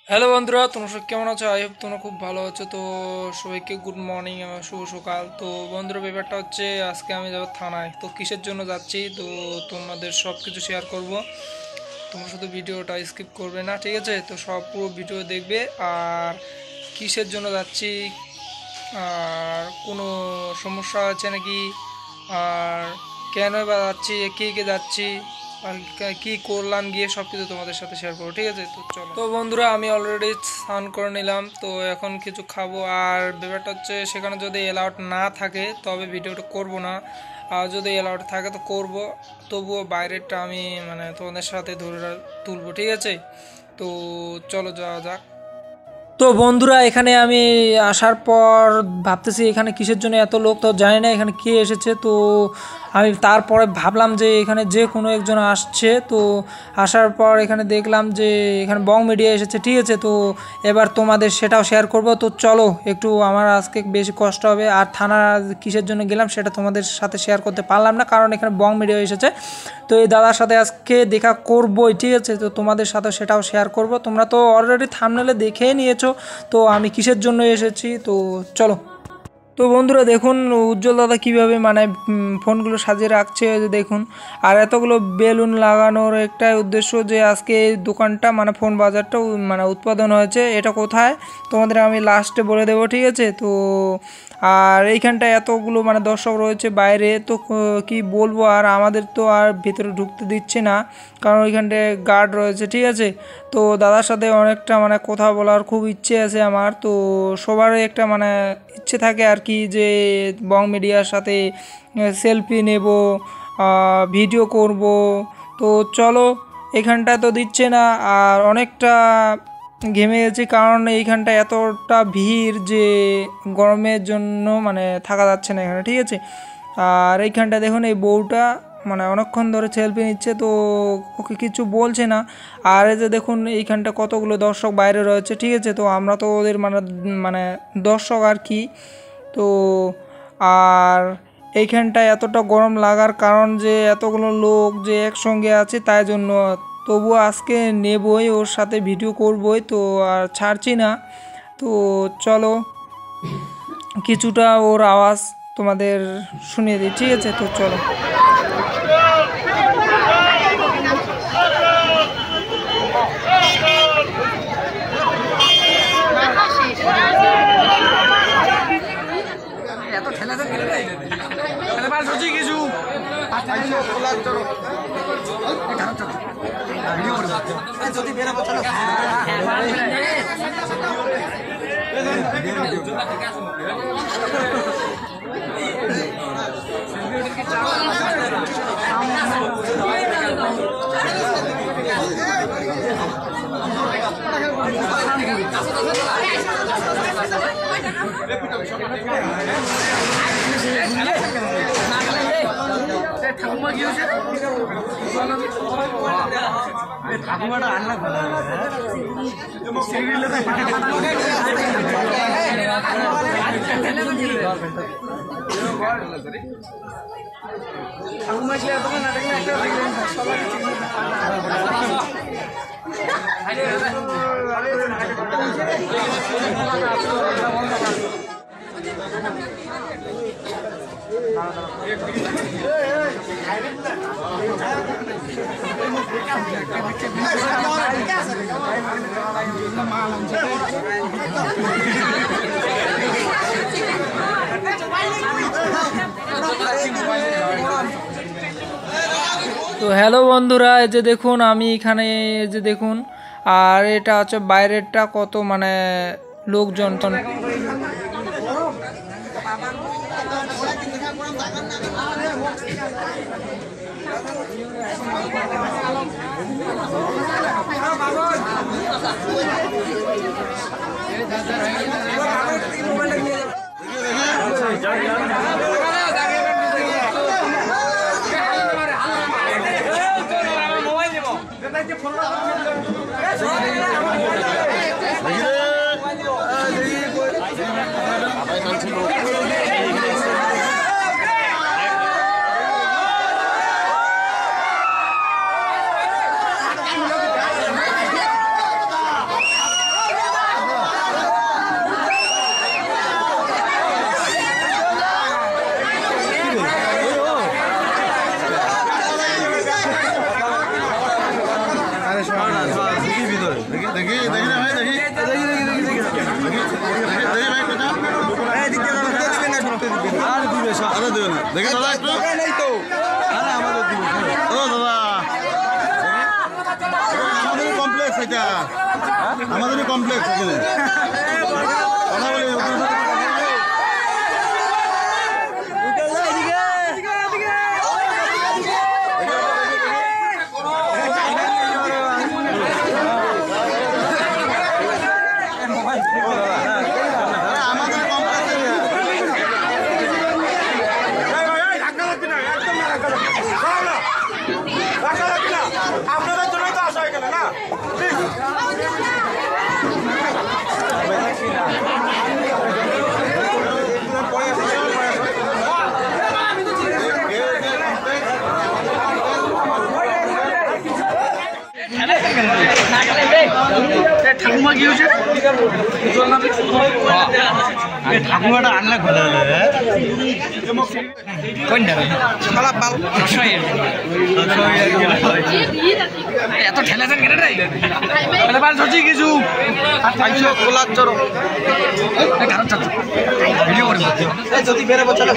Hello বন্ধুরা, তোমরা সব কেমন আছো? আই হোপ তোমরা খুব ভালো আছো। তো সবাইকে গুড মর্নিং, শুভ সকাল। তো বন্ধুরা, ব্যাপারটা হচ্ছে আজকে আমি যাব থানায়। তো কিসের জন্য যাচ্ছি তো তোমাদের সব কিছু শেয়ার করব। তোমরা শুধু ভিডিওটা স্কিপ করবে না, ঠিক আছে? তো সব পুরো ভিডিও দেখবে। আর কিসের জন্য যাচ্ছি, আর কোনো সমস্যা আছে নাকি, আর কেন বা যাচ্ছি, কে কে যাচ্ছি, আর কি করলাম গিয়ে সব কিছু তোমাদের সাথে শেয়ার করবো, ঠিক আছে? তো চলো। তো বন্ধুরা, আমি অলরেডি স্নান করে নিলাম। তো এখন কিছু খাবো। আর ব্যাপারটা হচ্ছে সেখানে যদি অ্যালাউড না থাকে তবে ভিডিওটা করব না, আর যদি অ্যালাউড থাকে তো করব। তবুও বাইরেরটা আমি তোমাদের সাথে ধরে তুলবো, ঠিক আছে? তো চলো যাওয়া যাক। তো বন্ধুরা, এখানে আমি আসার পর ভাবতেছি এখানে কিসের জন্য এত লোক, তো জানি না এখানে কে এসেছে। তো আমি তারপরে ভাবলাম যে এখানে যে কোনো একজন আসছে। তো আসার পর এখানে দেখলাম যে এখানে বং মিডিয়া এসেছে, ঠিক আছে? তো এবার তোমাদের সেটাও শেয়ার করব। তো চলো, একটু আমার আজকে বেশি কষ্ট হবে। আর থানা কিসের জন্য গেলাম সেটা তোমাদের সাথে শেয়ার করতে পারলাম না, কারণ এখানে বং মিডিয়া এসেছে। তো এই দাদার সাথে আজকে দেখা করবই, ঠিক আছে? তো তোমাদের সাথে সেটাও শেয়ার করব। তোমরা তো অলরেডি থাম্বনেলে দেখেই নিয়েছো তো আমি কিসের জন্য এসেছি। তো চলো। তো বন্ধুরা দেখুন উজ্জ্বল দাদা কীভাবে ফোনগুলো সাজিয়ে রাখছে, যে দেখুন। আর এতগুলো বেলুন লাগানোর একটাই উদ্দেশ্য যে আজকে এই দোকানটা ফোন বাজারটা উৎপাদন হয়েছে। এটা কোথায় তোমাদের আমি লাস্টে বলে দেবো, ঠিক আছে? তো আর এইখানটায় এতগুলো দর্শক রয়েছে বাইরে, তো কি বলবো। আর আমাদের তো আর ভেতরে ঢুকতে দিচ্ছে না, কারণ ওইখানটায় গার্ড রয়েছে, ঠিক আছে? তো দাদার সাথে অনেকটা কথা বলার খুব ইচ্ছে আছে আমার। তো সবারই একটা ইচ্ছে থাকে আর কি, যে বং মিডিয়ার সাথে সেলফি নেব, ভিডিও করব। তো চলো, এখানটা তো দিচ্ছে না। আর অনেকটা ঘেমে গেছি, কারণ এইখানটা এতটা ভিড় যে গরমের জন্য থাকা যাচ্ছে না এখানে, ঠিক আছে? আর এইখানটা দেখুন এই বউটা অনেকক্ষণ ধরে সেলফি নিচ্ছে, তো ওকে কিছু বলছে না। আর এই যে দেখুন এইখানটা কতগুলো দর্শক বাইরে রয়েছে, ঠিক আছে? তো আমরা তো ওদের দর্শক আর কি। তো আর এইখানটায় এতটা গরম লাগার কারণ যে এতগুলো লোক যে একসঙ্গে আছে, তাই জন্য। তবুও আজকে নেবই, ওর সাথে ভিডিও করবই, তো আর ছাড়ছি না। তো চলো, কিছুটা ওর আওয়াজ তোমাদের শুনিয়ে দিই, ঠিক আছে? তো চলো। ঠাকুমাটা আনলা তো হ্যালো বন্ধুরা, এই যে দেখুন আমি এখানে, এই যে দেখুন। আর এটা হচ্ছে বাইরেরটা, কত লোকজন। দেখে দাদা একটু নেই তো ও দাদা আমাদের কমপ্লেক্স এটা আমাদের কমপ্লেক্স এখানে কথা বলি আপনাদের জন্যই তো আসা এখানে না ঠাকুমা কি হয়েছে ঠাকুমাটা আনলে ঘরে এত ঠেলেছেন কেটে রে ধরছি কিছু খোলার চড়ো ভিডিও করবো যদি বেরোবো চলো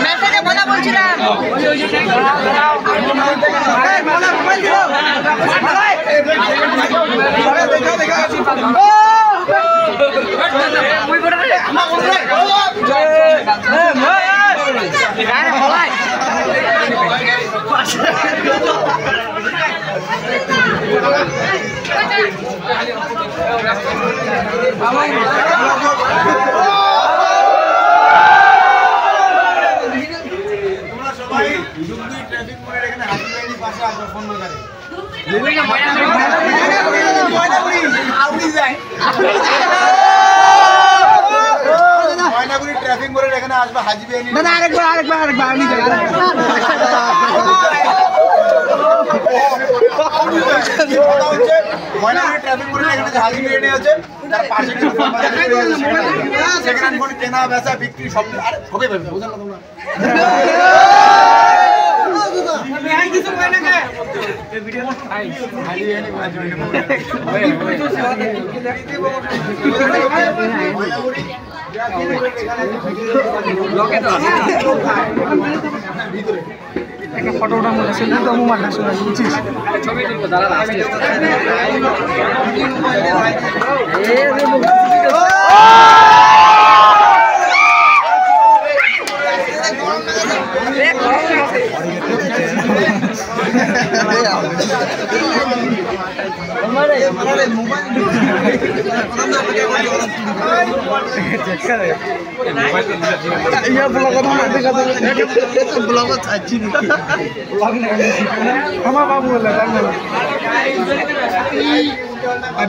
মেসেজে কথা বলছিলাম ট্রাফিক মোড়ে এখানে আসবে হাজি বিরিয়ানি না আরেকবার আমি ময়নাগুড়ি ট্রাফিক মোড়ে এখানে হাজি বিরিয়ানি আছে তার পাশে সেকেন্ড হ্যান্ড কেনা বেচা বিক্রি সব আর হবে বুঝলেন না তোমরা ফটো ওঠার মধ্যে সেটা তো আমার না শোনা বুঝছিস ছবি তুলবো দাঁড়া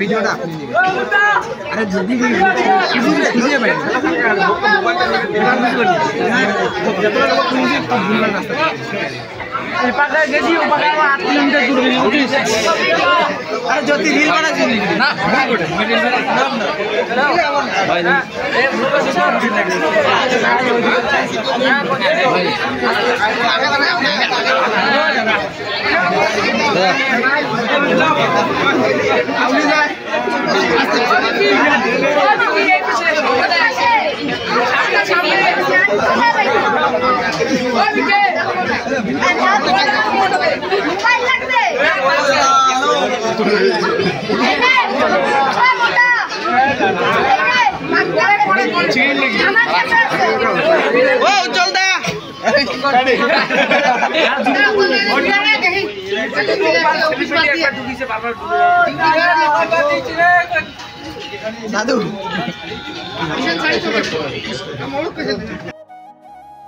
ভিডিওটা আরে যদি খুঁজে পাই যতটা লোক খুঁজে গেছি ও পাকা 8 কিলোমিটার দূরে বুঝিস আরে যদি রিল বানাচ্ছি না ভাই এই ব্লগ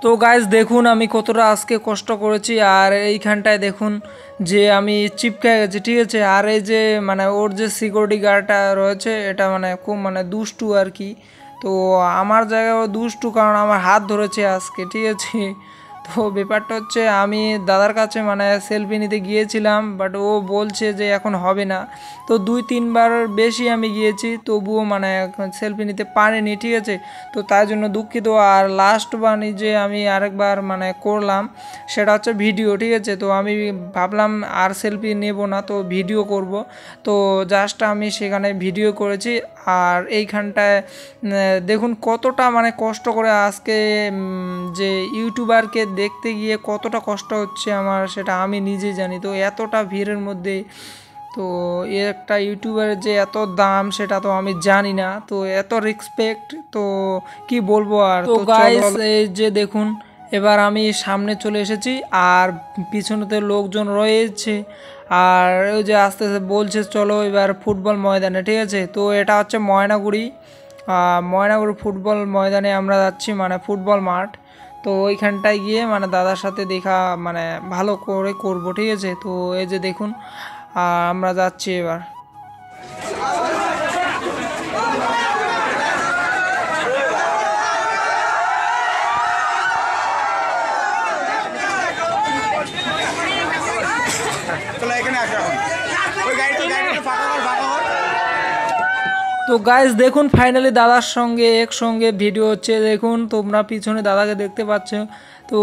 তো গাইজ দেখুন আমি কতটা আজকে কষ্ট করেছি, আর এইখানটায় দেখুন যে আমি চিপকে গেছি, ঠিক আছে। আর এই যে মানে ওর যে সিকিউরিটি গার্ডটা রয়েছে এটা মানে খুব মানে দুষ্টু আর কি। তো আমার জায়গায় ও দুষ্টু, কারণ আমার হাত ধরেছে আজকে, ঠিক আছে। তো ব্যাপারটা হচ্ছে আমি দাদার কাছে মানে সেলফি নিতে গিয়েছিলাম, বাট ও বলছে যে এখন হবে না। তো 2-3 বার বেশি আমি গিয়েছি, তবুও মানে সেলফি নিতে পারিনি, ঠিক আছে। তো তাই জন্য দুঃখিত। আর লাস্ট বানি যে আমি আরেকবার মানে করলাম সেটা হচ্ছে ভিডিও, ঠিক আছে। তো আমি ভাবলাম আর সেলফি নেব না, তো ভিডিও করব। তো জাস্ট আমি সেখানে ভিডিও করেছি। আর এইখানটায় দেখুন কতটা মানে কষ্ট করে আজকে যে ইউটিউবারকে দেখতে গিয়ে কতটা কষ্ট হচ্ছে আমার, সেটা আমি নিজেই জানি। তো এতটা ভিড়ের মধ্যে তো একটা ইউটিউবারের যে এত দাম সেটা তো আমি জানি না, তো এত রেসপেক্ট তো কি বলবো। আর তো গাইস এই যে দেখুন এবার আমি সামনে চলে এসেছি, আর পিছনেতে লোকজন রয়েছে। আর ওই যে আস্তে আস্তে বলছে চলো এবার ফুটবল ময়দানে, ঠিক আছে। তো এটা হচ্ছে ময়নাগুড়ি ফুটবল ময়দানে আমরা যাচ্ছি, মানে ফুটবল মাঠ। তো ওইখানটায় গিয়ে মানে দাদার সাথে দেখা মানে ভালো করে করব, ঠিক আছে। তো এই যে দেখুন আমরা যাচ্ছি এবার। তো গাইজ দেখুন ফাইনালি দাদার সঙ্গে একসঙ্গে ভিডিও হচ্ছে, দেখুন তোমরা পিছনে দাদাকে দেখতে পাচ্ছ। তো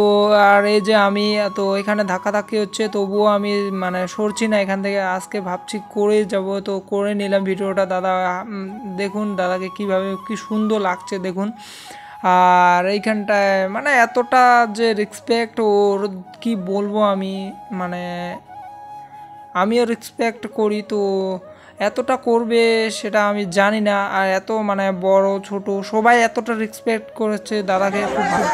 আর এই যে আমি তো এখানে ধাক্কাধাক্কি হচ্ছে, তবুও আমি মানে সরছি না এখান থেকে। আজকে ভাবছি করে যাব, তো করে নিলাম ভিডিওটা। দাদা দেখুন দাদাকে কিভাবে কি সুন্দর লাগছে দেখুন। আর এইখানটায় মানে এতটা যে রেসপেক্ট ওর কি বলবো আমি, মানে আমিও রেসপেক্ট করি, তো এতটা করবে সেটা আমি জানি না। আর এত মানে বড় ছোট সবাই এতটা রেসপেক্ট করেছে দাদাকে, খুব ভালো।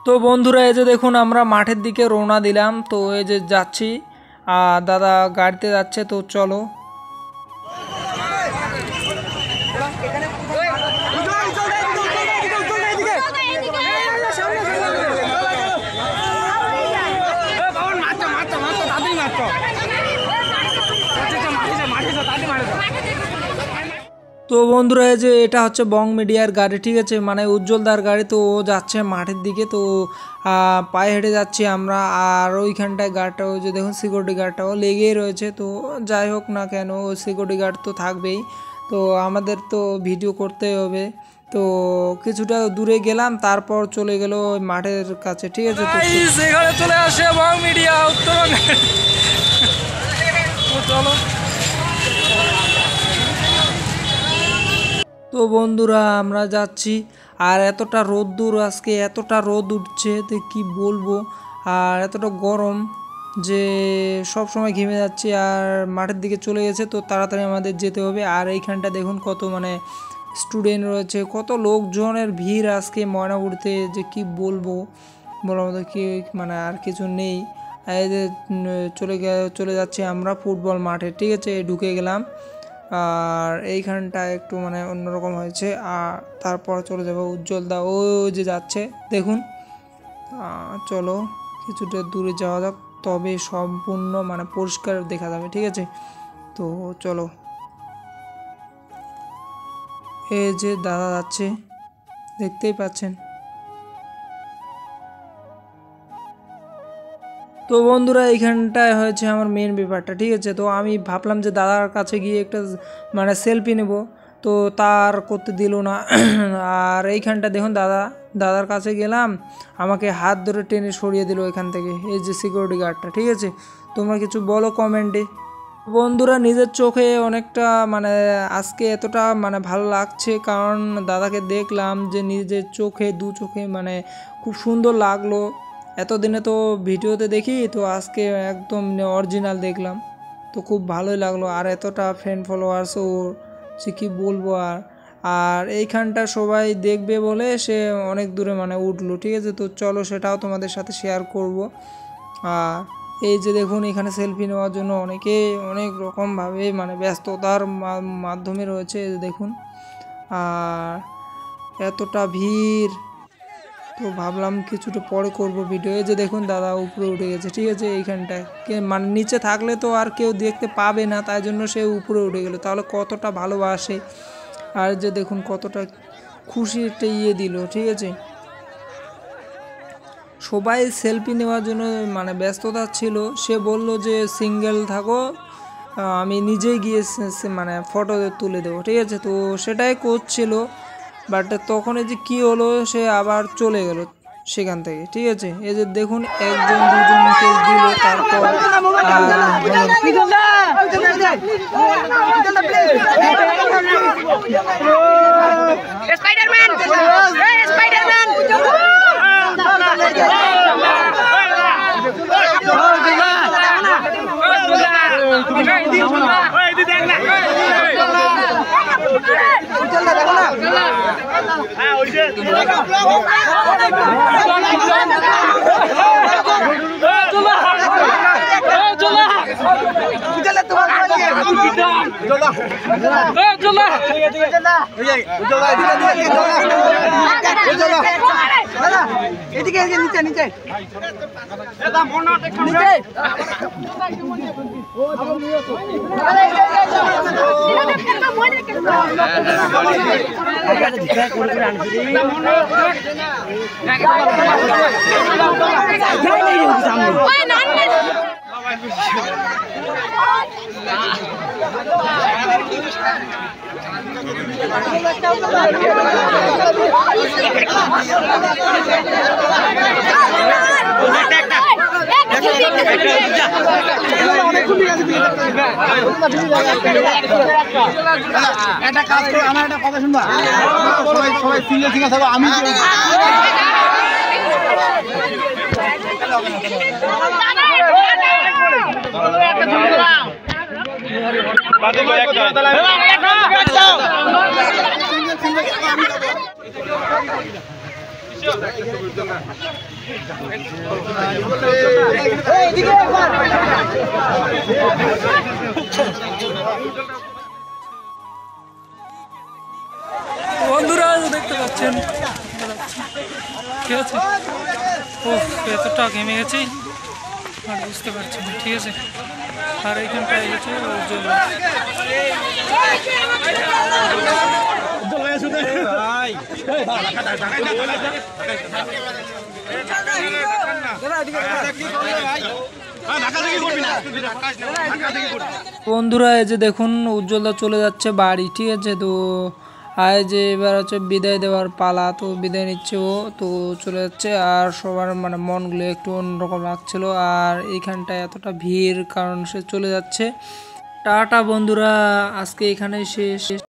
তো বন্ধুরা এই যে দেখুন আমরা মাঠের দিকে রওনা দিলাম, তো এই যে যাচ্ছি, দাদা গাড়িতে যাচ্ছে, তো চলো। তো বন্ধুরা এই যে এটা হচ্ছে বং মিডিয়ার গাড়ি, ঠিক আছে, মানে উজ্জ্বলদার গাড়ি। তো ও যাচ্ছে মাঠের দিকে, তো পায়ে হেঁটে যাচ্ছি আমরা। আর ওইখানটায় গার্ডটা ওই যে দেখুন সিকিউরিটি গার্ডটাও লেগেই রয়েছে। তো যাই হোক না কেন ও সিকিউরিটি গার্ড তো থাকবেই, তো আমাদের তো ভিডিও করতেই হবে। তো কিছুটা দূরে গেলাম, তারপর চলে গেল ওই মাঠের কাছে, ঠিক আছে। তো সেখানে চলে আসে বং মিডিয়া উত্তরবঙ্গে। চলো। তো বন্ধুরা আমরা যাচ্ছি, আর এতটা রোদ্দুর আজকে, এতটা রোদ উঠছে তো কি বলবো। আর এতটা গরম যে সব সময় ঘেমে যাচ্ছি। আর মাঠের দিকে চলে গেছে, তো তাড়াতাড়ি আমাদের যেতে হবে। আর এইখানটা দেখুন কত মানে স্টুডেন্ট রয়েছে, কত লোকজনের ভিড় আজকে ময়নাগুড়িতে যে কি বলবো, বলার মতো কি মানে আর কিছু নেই। এই যে চলে যাচ্ছি আমরা ফুটবল মাঠে, ঠিক আছে, ঢুকে গেলাম। আর এইখানটা একটু মানে অন্যরকম হয়েছে। আর তারপর চলে যাবো উজ্জ্বলদা, ও যে যাচ্ছে দেখুন। চলো কিছুটা দূরে যাওয়া যাক, তবে সম্পূর্ণ মানে পরিষ্কার দেখা যাবে, ঠিক আছে। তো চলো, এই যে দাদা যাচ্ছে, দেখতেই পাচ্ছেন। তো বন্ধুরা এইখানটায় হয়েছে আমার মেন ব্যাপারটা, ঠিক আছে। তো আমি ভাবলাম যে দাদার কাছে গিয়ে একটা মানে সেলফি নেব, তো তার করতে দিল না। আর এইখানটা দেখুন দাদার কাছে গেলাম, আমাকে হাত ধরে টেনে সরিয়ে দিল এখান থেকে, এই যে সিকিউরিটি গার্ডটা, ঠিক আছে। তোমরা কিছু বলো কমেন্টে। বন্ধুরা নিজের চোখে অনেকটা মানে আজকে এতটা মানে ভালো লাগছে, কারণ দাদাকে দেখলাম যে নিজের চোখে দু চোখে মানে খুব সুন্দর লাগলো। এতদিনে তো ভিডিওতে দেখি, তো আজকে একদম অরিজিনাল দেখলাম, তো খুব ভালোই লাগলো। আর এতটা ফ্রেন্ড ফলোয়ার্সও সে কী বলবো। আর এইখানটা সবাই দেখবে বলে সে অনেক দূরে মানে উঠলো, ঠিক আছে। তো চলো সেটাও তোমাদের সাথে শেয়ার করব। আর এই যে দেখুন এখানে সেলফি নেওয়ার জন্য অনেকে অনেক রকমভাবে মানে ব্যস্ততার মাধ্যমে রয়েছে, এই যে দেখুন। আর এতটা ভিড়, তো ভাবলাম কিছুটা পরে করব ভিডিও। এই যে দেখুন দাদা উপরে উঠে গেছে, ঠিক আছে। এইখানটায় মানে নিচে থাকলে তো আর কেউ দেখতে পাবে না, তাই জন্য সে উপরে উঠে গেল, তাহলে কতটা ভালোবাসে। আর যে দেখুন কতটা খুশি একটা দিল, ঠিক আছে। সবাই সেলফি নেওয়ার জন্য মানে ব্যস্ততা ছিল, সে বলল যে সিঙ্গেল থাকো, আমি নিজেই গিয়ে মানে ফটো তুলে দেবো, ঠিক আছে। তো সেটাই করছিল, বাট তখন এই যে কী হলো, সে আবার চলে গেল সেখান থেকে, ঠিক আছে। এই যে দেখুন একজন দুজনকে দিল, তারপর এদিকে নিচে নিচে একটা কাজ করো, আমার একটা কথা শুনবা, সবাই সবাই সিঙ্গেল সিঙ্গেল থাকো, আমি বন্ধুরা দেখতে পাচ্ছেন, ঠিক আছে। ও এতটা ঘেমে গেছি আর বুঝতে পারছি না, ঠিক আছে। আর এইখানটায় গেছে বন্ধুরা। এই যে দেখুন উজ্জ্বলদা চলে যাচ্ছে বাড়ি, ঠিক আছে। তো আর যে এবার হচ্ছে বিদায় দেওয়ার পালা, তো বিদায় নিচ্ছে ও, তো চলে যাচ্ছে। আর সবার মানে মনগুলো একটু অন্যরকম লাগছিল। আর এইখানটায় এতটা ভিড়, কারণ সে চলে যাচ্ছে। টাটা বন্ধুরা, আজকে এখানেই শেষ।